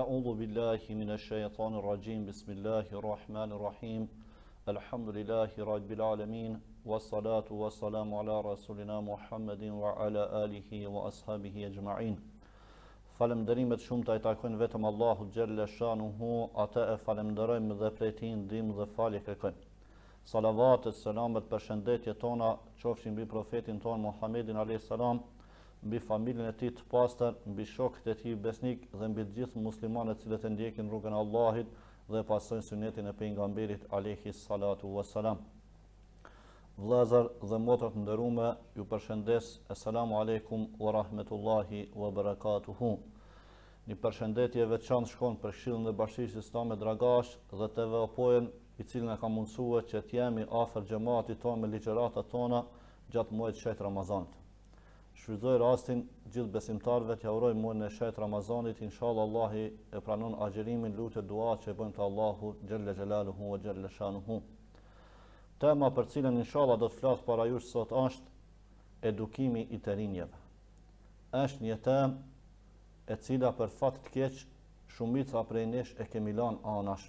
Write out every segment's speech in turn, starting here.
أعوذ بالله من الشيطان الرجيم بسم الله الرحمن الرحيم الحمد لله رب العالمين والصلاة والسلام على رسولنا محمد وعلى آله وأصحابه أجمعين. Falënderimet shumëta i takojnë vetëm Allahut xhalla shanuhu, ata e falenderojmë dhe prej tij ndihmë dhe falje kërkojmë. Salavat e selamet përshëndetje tona qofshin mbi profetin ton Muhammedin alayhis salam, mbi familjen e tij të pastër, mbi shokët e tij besnik dhe mbi të gjithë muslimanët që e ndjekin rrugën e Allahit dhe pasojnë sunetin e pejgamberit alayhis salatu wassalam. Vëllezër dhe motrat të nderuara, ju përshëndes. Assalamu alaikum wa rahmetullahi wa barakatuhu. Një përshëndetje veçantë shkon për Këshillin e Bashkisë Islame Dragash dhe TV-n, i cili na ka mundsuar që të jemi afër xhamatit tonë me ligjëratat tona gjatë muajit shejt Ramazanit. Shfrytëzoj rastin gjithë besimtarëve të uroj muajin e shejt Ramazanit, inshallah Allahu e pranon agjërimin, lutje dua që e bëjmë te Allahu xhalla xhelaluhu wa xhalla shanuhu. Tema për cilën inshallah do të flas para jush sot është edukimi i të rinjeve. Është një temë e cila për fat të keq shumica prej nesh e kemi lënë anash.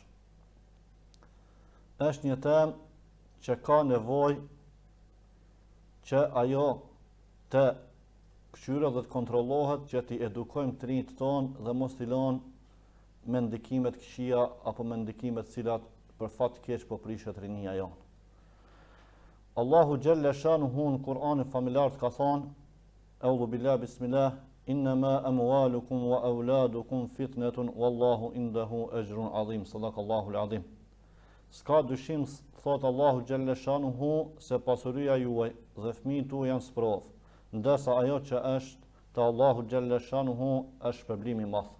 Është një temë që ka nevojë që ajo të këshyre dhe të kontrollohet, që t'i edukojmë të rinjt tonë dhe mos t'i lënë me ndikimet këqija apo me ndikimet cilat për fat të keq po prishet rinia jonë. Allahu xhalla shanuhu në Kur'anin familjar ka thonë: Eudhu billah bismillah, innama amwalukum wa auladukum fitnatun wallahu indahu ajrun azim. Sadakallahu al-azim. S'ka dyshim, thot Allahu xhalla shanuhu, se pasuria juaj dhe fëmijët tuaj janë sprovë, ndërsa ajo që është te Allahu xhalla shanuhu është shpërblim i madh.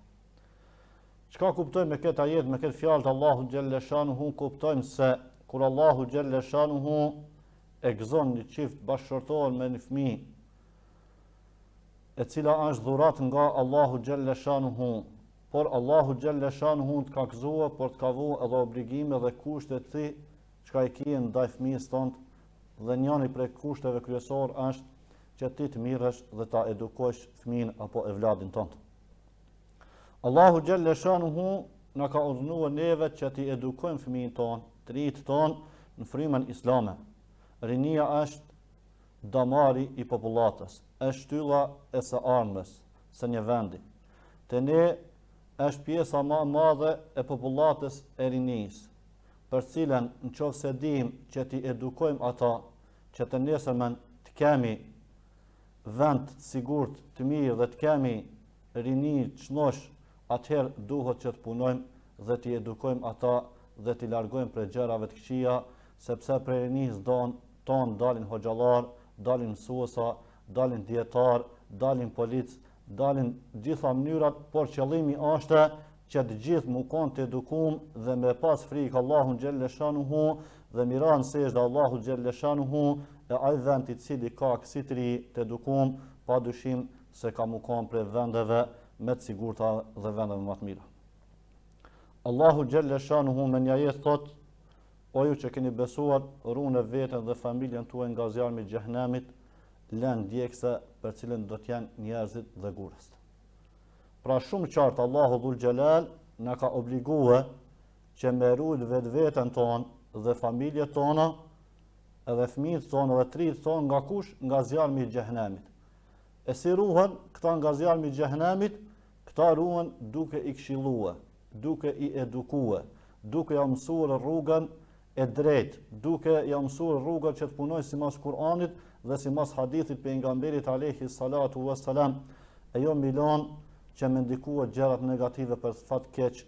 Çka kuptojmë me këtë ajet, me këtë fjalë të Allahu xhalla shanuhu? Kuptojmë se kur Allahu xhalla shanuhu e gëzon një çift bashkëshortor me një fëmijë, e cila është dhurat nga Allahu xhalla shanuhu, por Allahu xhalla shanuhu të ka gëzuar, por të ka vënë edhe obligime dhe kushte të tij çka i kanë ndaj fëmijës tonë, dhe njëri prej kushteve kryesor është që ti të mirësh dhe ta edukosh fëmijën apo evladin tonë. Allahu xhalla shanuhu na ka urdhëruar neve që ti edukojmë fëmijën tonë, të rinjt tonë në frymën islame. Rinia është damari i popullatës, është shtylla e së ardhmes së një vendi. Te ne është pjesa më e madhe e popullatës e rinisë, për cilën nëse dim që ti edukojmë ata, që të nesërmen të kemi vend të sigurt, të mirë dhe të kemi rini çnosh, atëherë duhet që të punojmë dhe të edukojmë ata dhe të largojmë prej gjërave të këqija, sepse prej rinisë tonë dalin hoxhallar, dalin mësuesa, dalin dietar, dalin polic, dalin gjitha mënyrat, por qëllimi është që të gjithë mu kanë të edukum dhe me pas frikë Allahun xhalla shanuhu dhe miran sejdë Allahu xhalla shanuhu, e ai vend i cili ka kësi të ri të edukum, pa dyshim se ka mu kanë prej vendeve me të sigurta dhe vendeve më të mira. Allahu xhalla shanuhu me një ajet thotë: O ju që keni besuar, rune veten dhe familjen tuaj nga zjarmi i xhehenamit, lënë djegse për cilën do të jenë njerëzit dhe gurës. Pra shumë qartë Allahu dhul xhelal na ka obliguar që me ruajt vetveten tonë dhe familjet tona, edhe fëmijët tonë dhe trit tonë nga kush? Nga zjarmi i xhehenamit. E si ruhen këta nga zjarmi i xhehenamit? Këta ruhen duke i këshilluar, duke i edukuar, duke ja mësuar rrugën e drejt, duke ja mësuar rrugën që të punojë sipas Kur'anit dhe sipas hadithit pejgamberit alayhi salatu wassalam, e jo milon që me ndikuar gjërat negative për fat keq,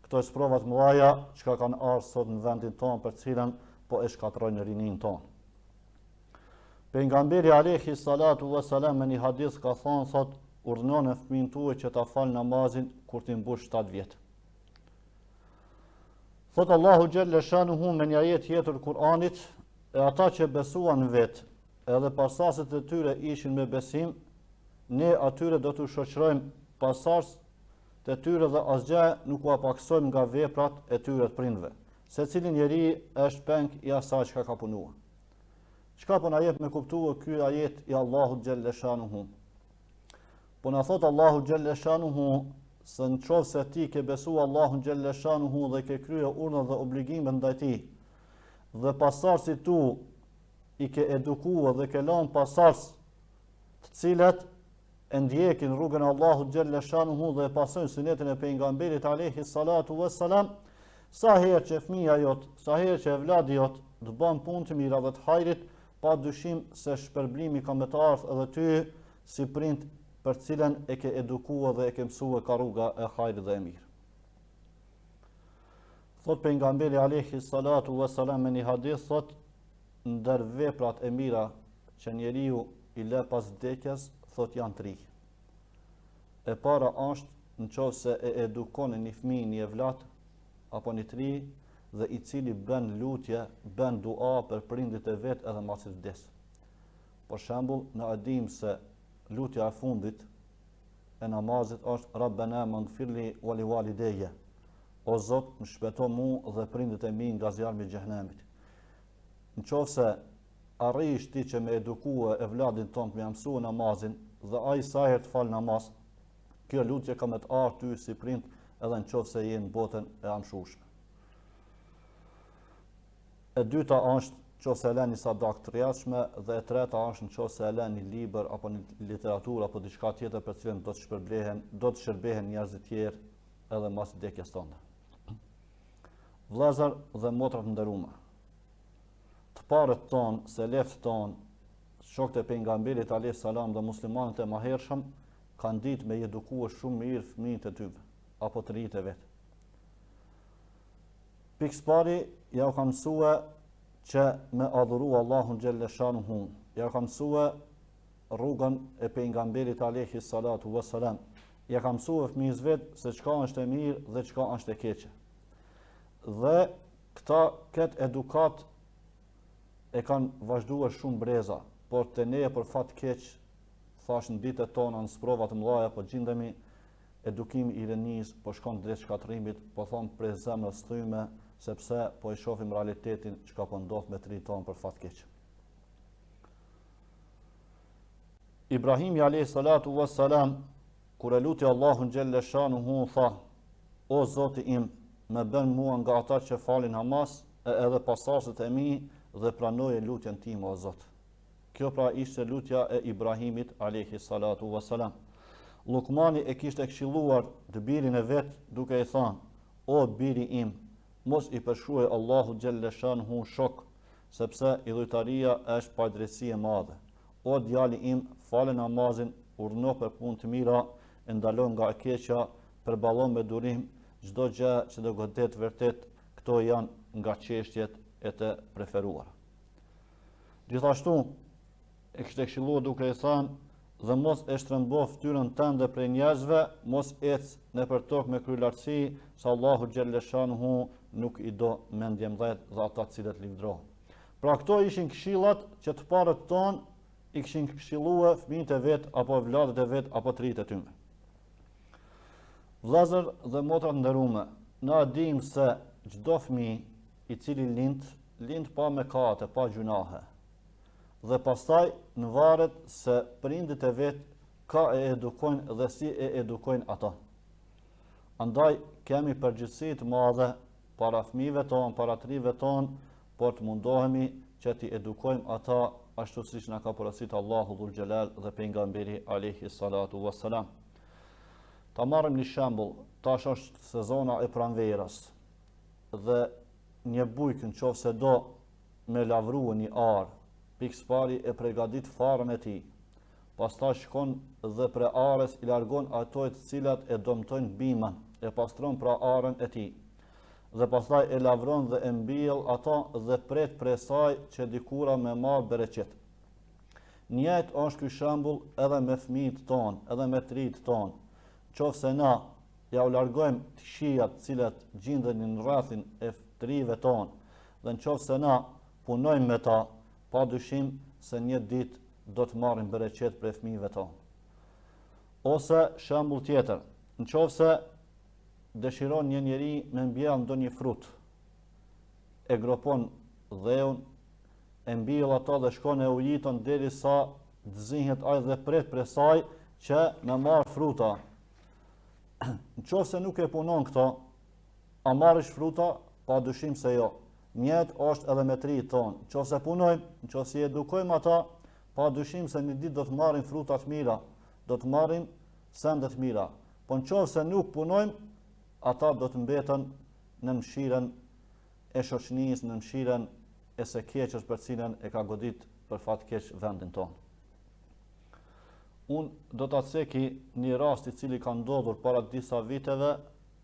këto sprovat mëdha që kanë ardhur sot në vendin tonë, për cilën po e shkatrojnë rinin tonë. Pejgamberi alayhi salatu wassalam në një hadith ka thënë, thot, urdhënon fëmijën tuaj që ta fal namazin kur ti mbush 7 vjet. Thot Allahu xhalla shanuhu me një ajet tjetër Kur'anit: e ata që besuan vetë, edhe pasaset e tyre ishin me besim, ne atyre do t'u shoqërojmë pasaset e tyre dhe asgjë nuk u paksojmë nga veprat e tyre të prindve. Secili njeri është peng i asaj që ka punuar. Çka po na jep me kuptuar ky ajet i Allahut xhalla shanuhu? Po na thot Allahu xhalla shanuhu se në qovë se ti ke besu Allahun xhelle shanuhu dhe ke krye urdhën dhe obligimet ndaj tij, dhe pasardhësit tu i ke edukuar dhe ke lënë pasardhës të cilët e ndjekin rrugën e Allahut xhelle shanuhu dhe pasojnë sunetin e pejgamberit alayhi salatu wassalam, sa herë që fëmia jot, sa herë që evladi jot të bën punë të mira dhe të hajrit, pa dyshim se shpërblimi ka me të ardhur edhe ty si prind për cilën e ke edukuar dhe e ke mësuar ka rruga e hajrit dhe e mirë. Thot pejgamberi alayhi salatu wassalam në një hadith, thot ndër veprat e mira që njeriu i lë pas vdekjes, thot janë 3. E para është nëse e edukon një fëmijë, një evlat apo një tri, dhe i cili bën lutje, bën dua për prindit e vet edhe mbasi vdes. Për shembull, na e dim se lutja e fundit e namazit është Rabbana maghfirli wa li walidayya. O Zot, më shpëto mua dhe prindit e mi nga zjarmi i xhenemit. Nëse arrish ti që me edukua evladin ton me mësua namazin dhe ai sa herë të fal namaz, kjo lutje ka me të ardhur ty si prind edhe nëse je në botën e amshueshme. E dyta është nëse e lën një sadak të rrjedhshme, dhe e treta është nëse e lën një libër apo një literaturë apo diçka tjetër për cilën do të shërbehen njerëz të tjerë edhe mbas vdekjes tonë. Vëllezër dhe motra të nderuara, të parët tonë, seleft tonë, shokët e pejgamberit alayhis salam dhe muslimanët e mëhershëm kanë ditë me edukua shumë mirë fëmijët e tyre apo të rinjtë e vet. Pikë pari ja u ka mësua që me adhuru Allahun xhelle shanuhu, ja ka mësua rrugën e pejgamberit alayhis salatu wassalam, ja ka mësua fëmijës vet se çka është e mirë dhe çka është e keqe. Dhe këtë edukat e kanë vazhduar shumë breza, por të ne për fat keq, thash në ditët tona në sprova të mëdha, po gjendemi edukimi i rinis, po shkon drejt shkatrimit, po thon prej zemrës thyme, sepse po i shohim realitetin çka po ndodh me të rinjtë tonë për fat keq. Ibrahimi alayhi salatu wassalam, kur e luti Allahun xhelle shanuhu, tha: O Zoti im, më bën mua nga ata që falin namaz edhe pasardhësit e mi dhe pranoje lutjen time, o Zot. Kjo pra ishte lutja e Ibrahimit alayhi salatu wassalam. Lukmani e kishte këshilluar të birin e vet duke i thënë: O biri im, mos i përshkruaj Allahu xhelle shanuhu shok, sepse idhujtaria është padrejtësi e madhe. O djali im, fale namazin, urdhno për punë të mira, e ndalo nga e keqja, përballon me durim çdo gjë që do godet vërtet, këto janë nga çështjet e të preferuara. Gjithashtu e kishte këshilluar duke i thënë: dhe mos e shtrëmbo fytyrën tënde prej njerëzve, mos ec nëpër tokë me kryelartësi, se Allahu xhelle shanuhu nuk i do mendje mëdhet dhe ata të cilët livdrohen. Pra këto ishin këshillat që të parët tonë i kishin këshilluar fëmijët e vet apo vëllezërit e vet apo të rinjtë e tyre. Vëllezër dhe motra të nderuara, na dim se çdo fëmijë i cili lind pa mëkate, pa gjunahe, dhe pastaj në varet se prindit e vet ka e edukojnë dhe si e edukojnë ata. Andaj kemi përgjegjësi të madhe para fëmijëve tonë, para të rinjve tonë, por të mundohemi që t'i edukojmë ata ashtu siç na ka porositur Allahu dhul xhelal dhe pejgamberi alayhi salatu wassalam. Ta marrim një shembull, tash është sezona e pranverës dhe një bujk nëse do me lavruar një ar, pikë pari e përgatit farën e tij. Pastaj shkon dhe pre arës i largon ato të cilat e dëmtojnë bimën, e pastron pra arën e tij. Dhe pastaj e lavron dhe e mbjell ato dhe pret prej saj që dikura me marr bereqet. Njëjtë është ky shembull edhe me fëmijët tonë, edhe me të rinjtë tonë. Qofse na ja u largojmë të shijat të cilat gjenden në rrethin e të rinjve tonë, dhe nëse na punojmë me ta, padyshim se një ditë do të marrim bereqet prej fëmijëve tonë. Ose shembull tjetër, nëse dëshiron një njeri me mbjell ndonjë frut, e gropon dheun, e mbjell ato dhe shkon e ujiton derisa të zihet ai dhe pret prej saj që me marr fruta. Nëse nuk e punon këto, a marrish fruta? Pa dyshim se jo. Mjet është edhe me tri tonë. Nëse punojmë, nëse i edukojmë ata, pa dyshim se një ditë do të marrim fruta të mira, do të marrim sende të mira. Po nëse nuk punojmë, ata do të mbeten në mëshiren e shoqënisë, në mëshiren e së keqes për cilën e ka godit për fat keq vendin tonë. Unë do ta ceki një rast i cili ka ndodhur para disa viteve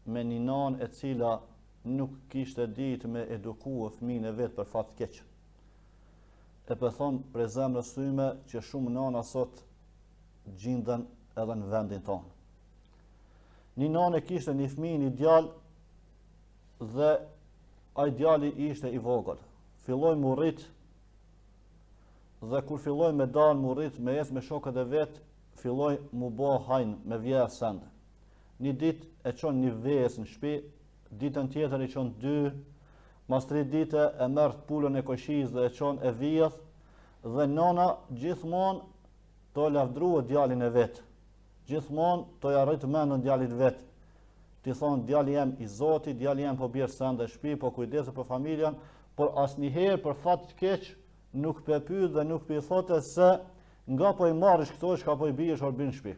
me një nanë e cila nuk kishte ditë me eduku fëmijën e vet për fat keq. E për thonë për zemrës syme që shumë nana sot gjindën edhe në vendin tonë. Një nanë kishte një fëmijë, një djalë dhe ai djali ishte i vogël. Filloi mu rrit dhe kur filloi me dalë mu rrit me ecë me shokët e vet, filloi mu bë hajn me vjerë sende. Një ditë e çon një vezë në shtëpi, ditën tjetër i çon dy, mas 3 dite e merr pulën e koqisë dhe e çon e vjedh dhe nana gjithmonë to lavdrua djalin e vet. Gjithmonë to ja rrit mendën djalit vet. Ti thon djali jam i Zotit, djali jam po bjer sende në shtëpi, po kujdeset për familjen, por asnjëherë për fat të keq nuk pe pyet dhe nuk pe thotë se nga po i marrësh këto, çka po i biesh orbin në shtëpi.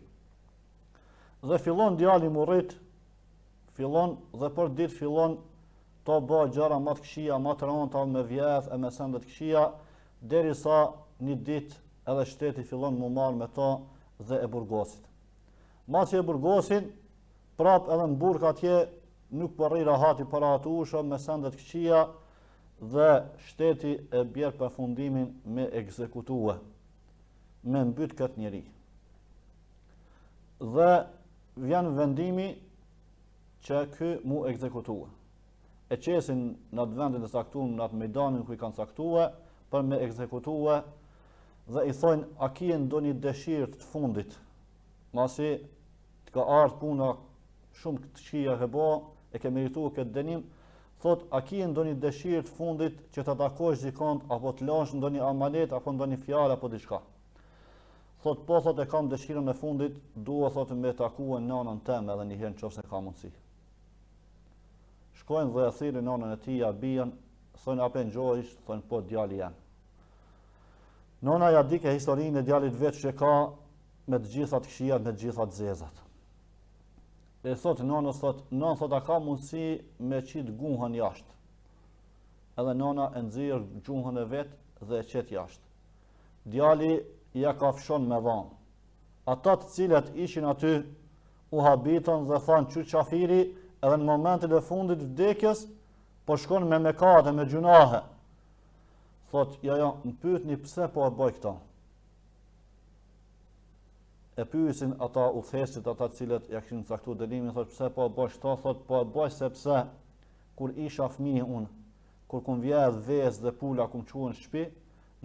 Dhe fillon djali mu rrit, fillon dhe për ditë fillon to bë gjëra më të këqija, më të rënda me vjedh e me sende të këqija, derisa një ditë edhe shteti fillon mu marr me to dhe e burgosit. Masi e burgosin, prap edhe në burg atje nuk po rri rahati para atë ushë me sende të këqija dhe shteti e bjerë përfundimin me ekzekutue, me mbyt këtë njeri. Dhe vjen vendimi që ky mu ekzekutue. E qesin në atë vendin e saktuar, në atë mejdanin ku i kanë saktue, për me ekzekutue dhe i thojnë, a kije ndonjë dëshirë të fundit, masi të ka ardhur puna shumë të këqija e bo, e ke merituar këtë dënim, thot, a kije ndonjë dëshirë të fundit që të takosh dikont, apo të lash ndonjë amanet, apo ndonjë fjalë, apo diçka. Thot, po, thot, e kam dëshirën e fundit, dua, thot, me takue nanën teme edhe njëherë nëse ka mundësi. Shkojnë dhe e thirrin nanën e tij, ja bien, thonë apo ngjojsh, thonë po djali jam. Nona ja dike historinë e djalit vet që ka me të gjitha të këqijat, me të gjitha të zezat. E thot nonës, thot, non thot, a ka mundësi me qit guhën jashtë. Edhe nona e nxirr gjuhën e vet dhe e qet jashtë. Djali ja ka fshon me dhamë. Ata të cilët ishin aty u habitën dhe thanë që qafiri, edhe në momentin e fundit vdekjes, po shkon me mekate, me gjunahe. Thot, ja, më pyetni pse po e bëj këto. E pyesin ata udhëheqësit, ata të cilët ja kishin caktuar dënimin, thot pse po e bëj këto, thot po e bëj sepse kur isha fëmijë unë, kur kum vjedh vezë dhe pula kum çuar në shtëpi,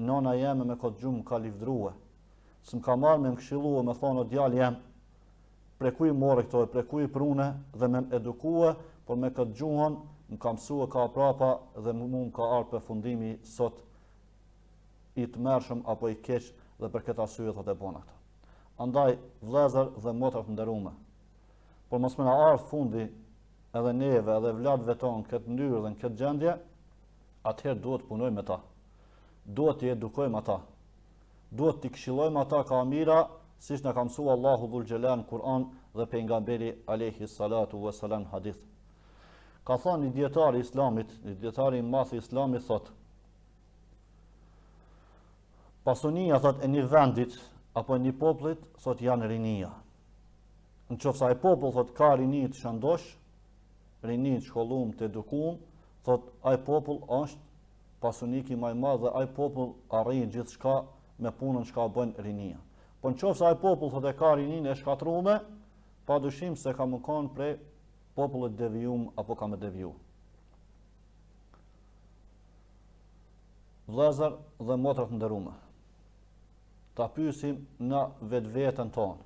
nona jeme me këtë gjumë ka livdrua. S'm ka marrë me më këshillua, me thonë o djali jem, preku i more këto, preku i prune dhe me më edukue, por me këtë gjuhën më ka mësua ka prapa dhe mu më ka ardhur përfundimi sot i të mërshëm apo i keq dhe për këtë arsye thot e bona këto. Andaj vëllezër dhe motra të nderuara, por mos më na ardh fundi edhe neve edhe vladëve tonë këtë mënyrë dhe në këtë gjendje, atëherë duhet të punojmë me ta. Duhet të edukojmë ata. Duhet të këshillojmë ata ka mira, siç na ka mësuar Allahu dhul xhelal në Kur'an dhe pejgamberi alayhi salatu wassalam hadith. Ka thënë një dietar i Islamit, një dietar i madh i Islamit thot: pasunia thot e një vendit apo e një popullit thot janë rinia. Nëse ai popull thot ka rini të shëndosh, rini të shkollum, të edukum, thot ai popull është pasuniki më i madh dhe ai popull arrin gjithçka me punën çka bën rinia. Po nëse ai popull thot e ka rinin e shkatruar, padyshim se ka më kon prej popullit devijum apo ka më deviju. Vëllezër dhe motra të nderuara, ta pyesim na vetveten tonë.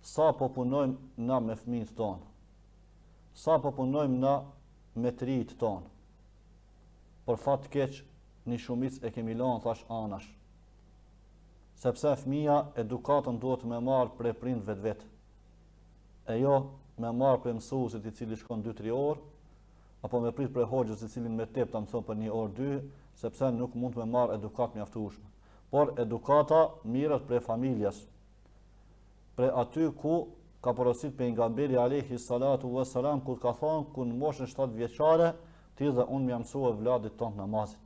Sa po punojmë na me fëmijët tonë? Sa po punojmë na me të rijët tonë? Por fat keq, një shumicë e kemi lënë thash anash. Sepse fëmia edukatën duhet me marrë prej prindëve vet. e jo me marrë për mësuesit i cili shkon 2-3 orë, apo me prit për hoxhës i cilin me tep ta mëson për 1 orë 2, sepse nuk mund me marrë edukat mjaftueshme. Por edukata mirët prej familjes, prej aty ku ka porosit pejgamberi alayhi salatu wassalam, kur ka thonë, ku në moshën 7 vjeçare, ti dhe unë më mësua vladit tonë namazit.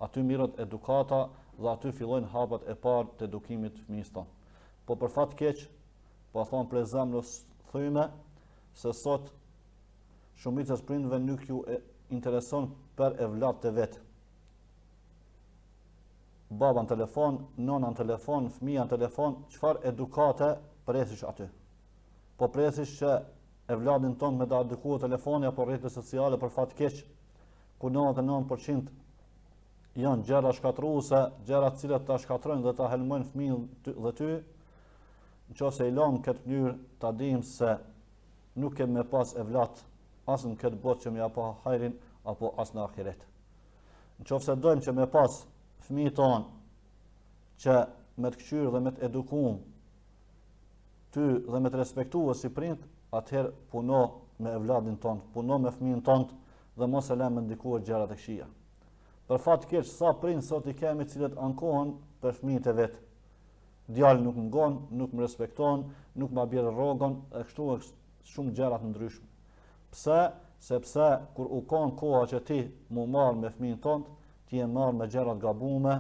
Aty mirët edukata dhe aty fillojnë hapat e parë të edukimit të fëmijës tonë. Po për fat keq, po thonë prej zemrës thyme, se sot shumicës prindve nuk ju intereson për evlat të vetë. Baba në telefon, nona në telefon, fëmija në telefon, çfarë edukate presish aty? Po presish që evladin ton me da edukuar telefoni apo rrjetet sociale për fat keq, ku 99% janë gjëra shkatruese, gjëra të cilat ta shkatrojnë dhe ta helmojnë fëmijën dhe ty, nëse i lëm këtë mënyrë ta dim se nuk kemi me pas evlat as në këtë botë që më apo hajrin apo as në ahiret. Nëse dojmë që me pas fëmijët tonë që me të kqyrë dhe me të edukuar ty dhe me të respektuar si prind, atëherë puno me evladin tonë, puno me fëmijën tonë dhe mos e lëm me ndikuar gjëra të këqija. Për fat keq, sa prind sot i kemi cilët ankohen për fëmijët e vet. Djali nuk më ngon, nuk më respekton, nuk më bjerë rrogon, e kështu e shumë gjëra të ndryshme. Pse? Sepse kur u kon koha që ti mu marr me fëmijën tonë, ti e marr me gjëra të gabuara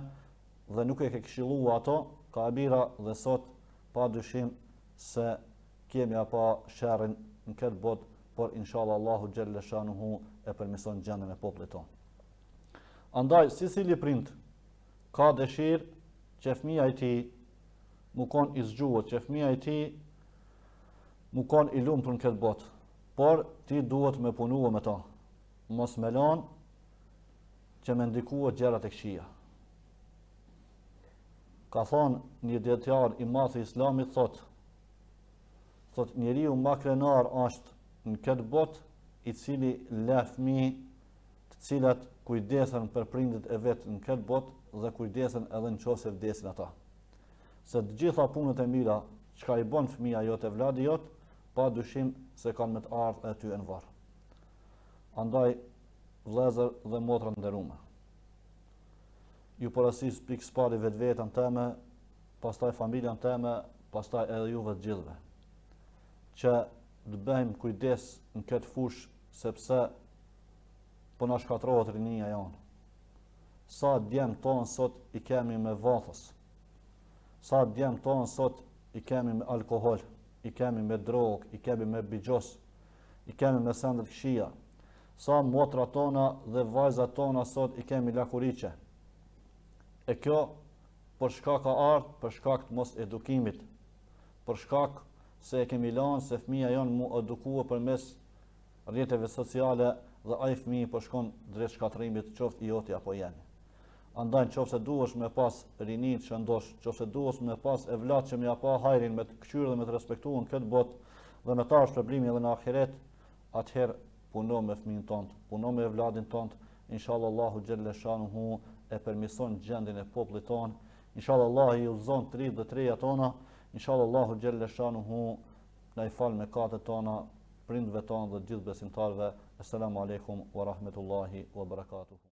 dhe nuk e ke këshilluar ato, ka bira dhe sot pa dyshim se kemi apo sherrin në këtë botë, por inshallah Allahu xhalla shanuhu e permision gjendën e popullit tonë. Andaj, cili prind ka dëshirë që fëmija i tij mu kon i zgjuar, që fëmija i tij mu kon i lumtur në këtë botë, por ti duhet me punua me to. Mos me lën që me ndikua gjërat e këqija. Ka thonë një dietar i madh i Islamit, thot njeriu më krenar është në këtë botë i cili le fëmijë të cilat kujdesen për prindit e vet në këtë botë dhe kujdesen edhe nëse vdesin ata. Se të gjitha punët e mira çka i bën fëmia jote, vladi jot, pa dyshim se kanë me të ardhur aty në varr. Andaj vëllezër dhe motra nderuara, ju porosis pikë pari vetveten teme, pastaj familjen teme, pastaj edhe juve të gjithëve, që të bëjmë kujdes në këtë fushë, sepse po na shkatrohet rinia jonë. Sa djemë tonë sot i kemi me vathës, sa djemë tonë sot i kemi me alkohol, i kemi me drogë, i kemi me bigjos, i kemi me sendet këqija. Sa motra tona dhe vajzat tona sot i kemi lakuriqe. E kjo për shkak ka ardhur, për shkak të mos edukimit, për shkak se e kemi lanë se fëmija janë mu edukua përmes rrjeteve sociale dhe ai fëmijë po shkon drejt shkatrimit, qoftë i joti apo jeni. Andaj nëse duhesh me pas rini të shëndosh, nëse duhesh me pas evlat që më japa hajrin, me të kqyrë dhe me të respektuar në këtë botë dhe me ta shpërblimin edhe në ahiret, atëherë puno me fëmijën tonë, puno me evladin tonë, inshallah Allahu xhalla shanuhu e permison gjendjen e popullit tonë, inshallah Allah i udhëzon të rritë dhe të reja tona, inshallah Allahu xhalla shanuhu na i fal mëkatet tona, prindve tonë dhe gjithë besimtarëve. Assalamu alaikum wa rahmetullahi wa barakatuh.